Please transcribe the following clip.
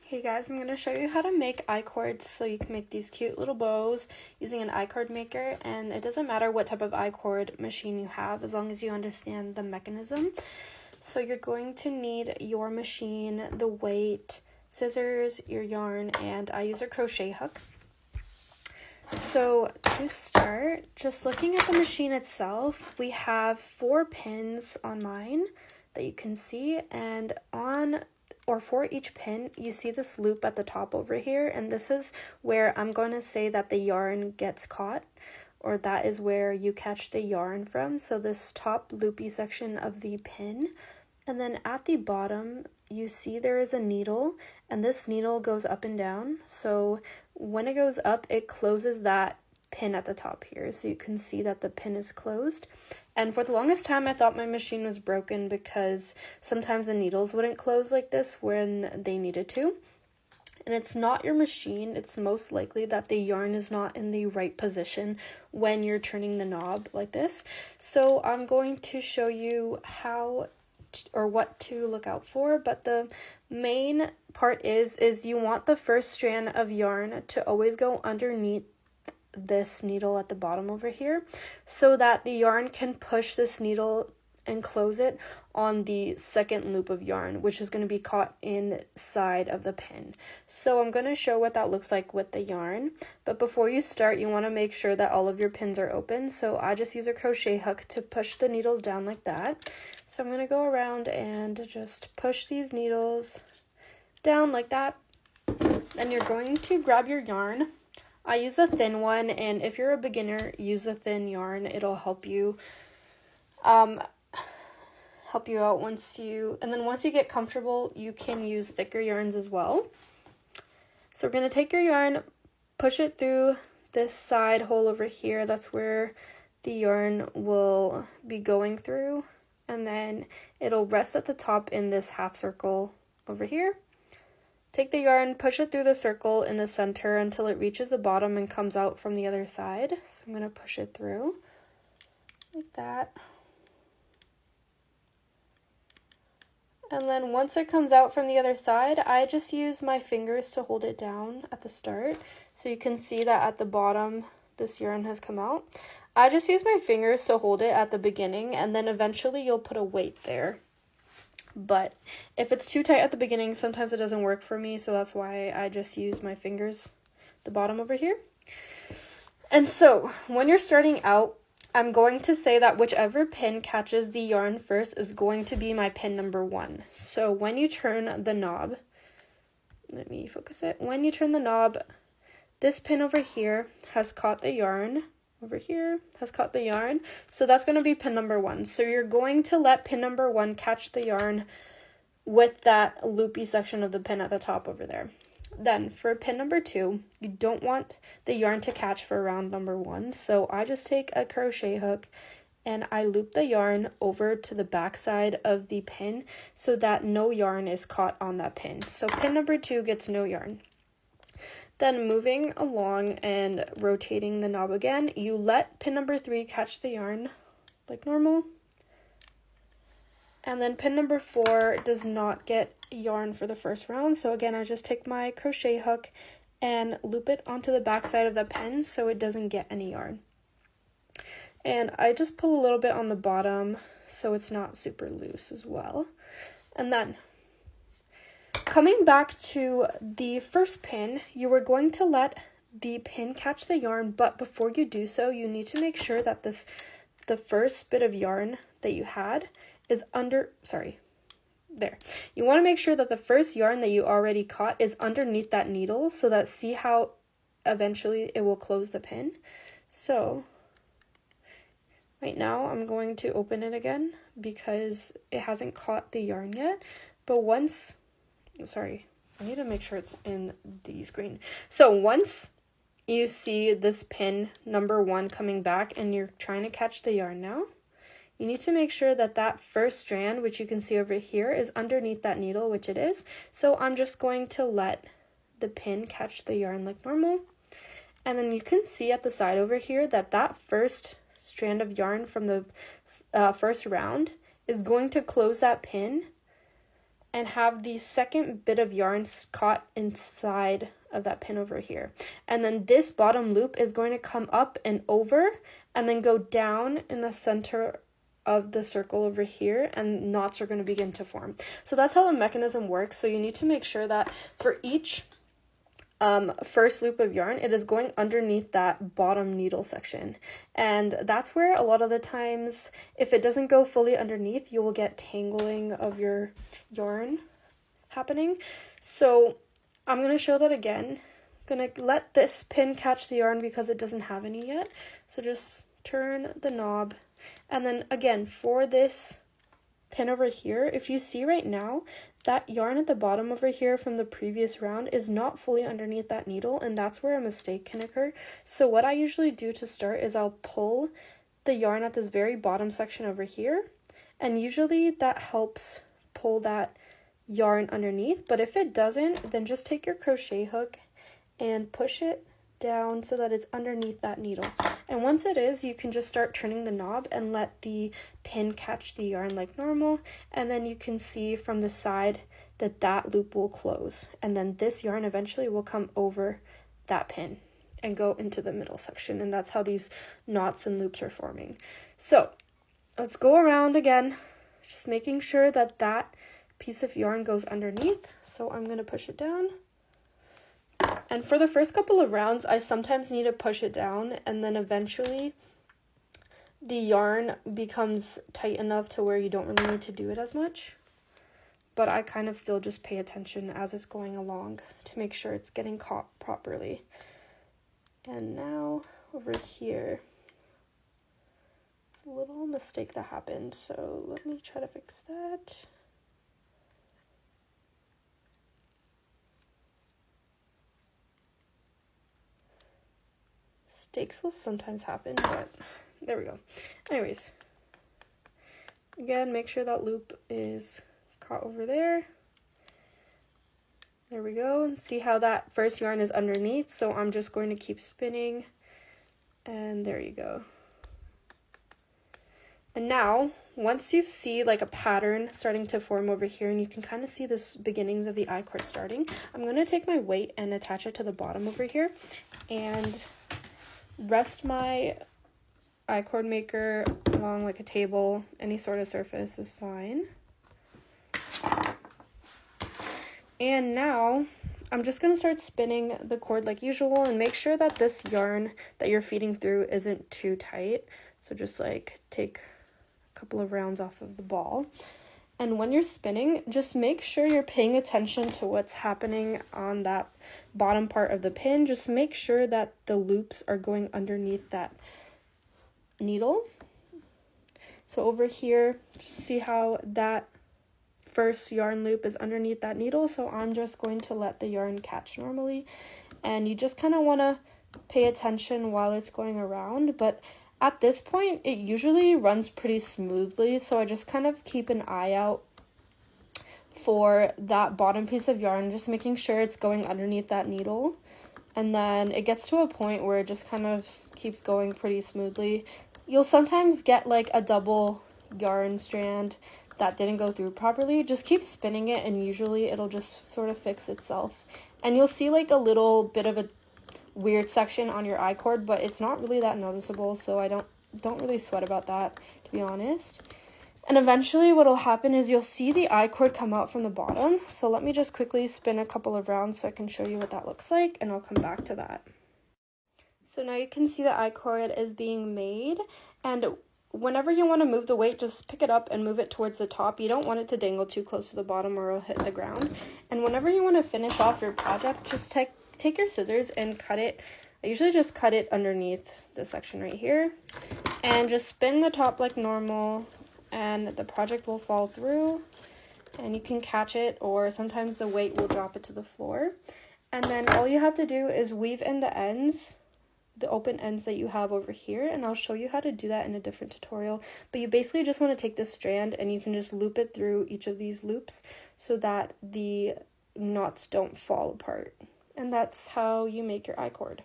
Hey guys, I'm going to show you how to make I-cords so you can make these cute little bows using an I-cord maker, and it doesn't matter what type of I-cord machine you have as long as you understand the mechanism. So you're going to need your machine, the weight, scissors, your yarn, and I use a crochet hook. So to start, just looking at the machine itself, we have 4 pins on mine that you can see, and for each pin, you see this loop at the top over here, and this is where I'm going to say that the yarn gets caught, or that is where you catch the yarn from. So this top loopy section of the pin, and then at the bottom, you see there is a needle, and this needle goes up and down. So when it goes up, it closes that pin at the top here, so you can see that the pin is closed. And for the longest time I thought my machine was broken because sometimes the needles wouldn't close like this when they needed to. And it's not your machine, it's most likely that the yarn is not in the right position when you're turning the knob like this. So I'm going to show you what to look out for, but the main part is you want the first strand of yarn to always go underneath this needle at the bottom over here so that the yarn can push this needle and close it on the second loop of yarn, which is going to be caught inside of the pin. So I'm going to show what that looks like with the yarn, but before you start you want to make sure that all of your pins are open. So I just use a crochet hook to push the needles down like that. So I'm going to go around and just push these needles down like that. Then you're going to grab your yarn. I use a thin one, and if you're a beginner, use a thin yarn. It'll help you out once you get comfortable, you can use thicker yarns as well. So we're going to take your yarn, push it through this side hole over here. That's where the yarn will be going through, and then it'll rest at the top in this half circle over here. Take the yarn, push it through the circle in the center until it reaches the bottom and comes out from the other side. So I'm going to push it through like that. And then once it comes out from the other side, I just use my fingers to hold it down at the start. So you can see that at the bottom, this yarn has come out. I just use my fingers to hold it at the beginning, and then eventually you'll put a weight there. But if it's too tight at the beginning, sometimes it doesn't work for me, so that's why I just use my fingers, the bottom over here. And so when you're starting out, I'm going to say that whichever pin catches the yarn first is going to be my pin number 1. So when you turn the knob, let me focus it. When you turn the knob, this pin over here has caught the yarn. Over here has caught the yarn, so that's going to be pin number 1. So you're going to let pin number 1 catch the yarn with that loopy section of the pin at the top over there. Then for pin number 2, you don't want the yarn to catch for round number 1, so I just take a crochet hook and I loop the yarn over to the back side of the pin so that no yarn is caught on that pin. So pin number 2 gets no yarn. Then moving along and rotating the knob again, you let pin number 3 catch the yarn like normal. And then pin number 4 does not get yarn for the first round. So again, I just take my crochet hook and loop it onto the back side of the pin so it doesn't get any yarn. And I just pull a little bit on the bottom so it's not super loose as well. And then coming back to the first pin, you are going to let the pin catch the yarn, but before you do so, you need to make sure that the first bit of yarn that you had is there. You want to make sure that the first yarn that you already caught is underneath that needle so that see how eventually it will close the pin. So right now I'm going to open it again because it hasn't caught the yarn yet, but I need to make sure it's in the screen. So once you see this pin number 1 coming back and you're trying to catch the yarn now, you need to make sure that that first strand, which you can see over here, is underneath that needle, which it is. So I'm just going to let the pin catch the yarn like normal. And then you can see at the side over here that that first strand of yarn from the first round is going to close that pin. and have the second bit of yarn caught inside of that pin over here. And then this bottom loop is going to come up and over and then go down in the center of the circle over here, and knots are going to begin to form. So that's how the mechanism works. So you need to make sure that for each first loop of yarn, it is going underneath that bottom needle section. And that's where a lot of the times, if it doesn't go fully underneath, you will get tangling of your yarn happening. So I'm going to show that again. I'm going to let this pin catch the yarn because it doesn't have any yet. So just turn the knob. And then again, for this pin over here, if you see right now, that yarn at the bottom over here from the previous round is not fully underneath that needle, and that's where a mistake can occur. So what I usually do to start is I'll pull the yarn at this very bottom section over here, and usually that helps pull that yarn underneath. But if it doesn't, then just take your crochet hook and push it down so that it's underneath that needle. And once it is, you can just start turning the knob and let the pin catch the yarn like normal, and then you can see from the side that that loop will close, and then this yarn eventually will come over that pin and go into the middle section, and that's how these knots and loops are forming. So let's go around again, just making sure that that piece of yarn goes underneath. So I'm going to push it down. And for the first couple of rounds, I sometimes need to push it down, and then eventually the yarn becomes tight enough to where you don't really need to do it as much. But I kind of still just pay attention as it's going along to make sure it's getting caught properly. And now over here, it's a little mistake that happened, so let me try to fix that. Mistakes will sometimes happen, but there we go. Anyways, again, make sure that loop is caught over there. There we go. And see how that first yarn is underneath, so I'm just going to keep spinning, and there you go. And now, once you see like a pattern starting to form over here, and you can kind of see this beginnings of the I-cord starting, I'm going to take my weight and attach it to the bottom over here, and rest my I-cord maker along like a table. Any sort of surface is fine. And now I'm just going to start spinning the cord like usual, and make sure that this yarn that you're feeding through isn't too tight. So just like take a couple of rounds off of the ball. And when you're spinning, just make sure you're paying attention to what's happening on that bottom part of the pin. Just make sure that the loops are going underneath that needle. So over here, just see how that first yarn loop is underneath that needle. So I'm just going to let the yarn catch normally. And you just kind of want to pay attention while it's going around. But at this point, it usually runs pretty smoothly, so I just kind of keep an eye out for that bottom piece of yarn, just making sure it's going underneath that needle. And then it gets to a point where it just kind of keeps going pretty smoothly. You'll sometimes get like a double yarn strand that didn't go through properly. Just keep spinning it, and usually it'll just sort of fix itself. And you'll see like a little bit of a weird section on your I-cord, but it's not really that noticeable, so I don't really sweat about that, to be honest. And eventually what'll happen is you'll see the I-cord come out from the bottom. So let me just quickly spin a couple of rounds so I can show you what that looks like, and I'll come back to that. So now you can see the I-cord is being made, and whenever you want to move the weight, just pick it up and move it towards the top. You don't want it to dangle too close to the bottom or it'll hit the ground. And whenever you want to finish off your project, just take your scissors and cut it. I usually just cut it underneath this section right here, and just spin the top like normal, and the project will fall through, and you can catch it, or sometimes the weight will drop it to the floor. And then all you have to do is weave in the ends, the open ends that you have over here, and I'll show you how to do that in a different tutorial. But you basically just want to take this strand and you can just loop it through each of these loops so that the knots don't fall apart. And that's how you make your I-cord.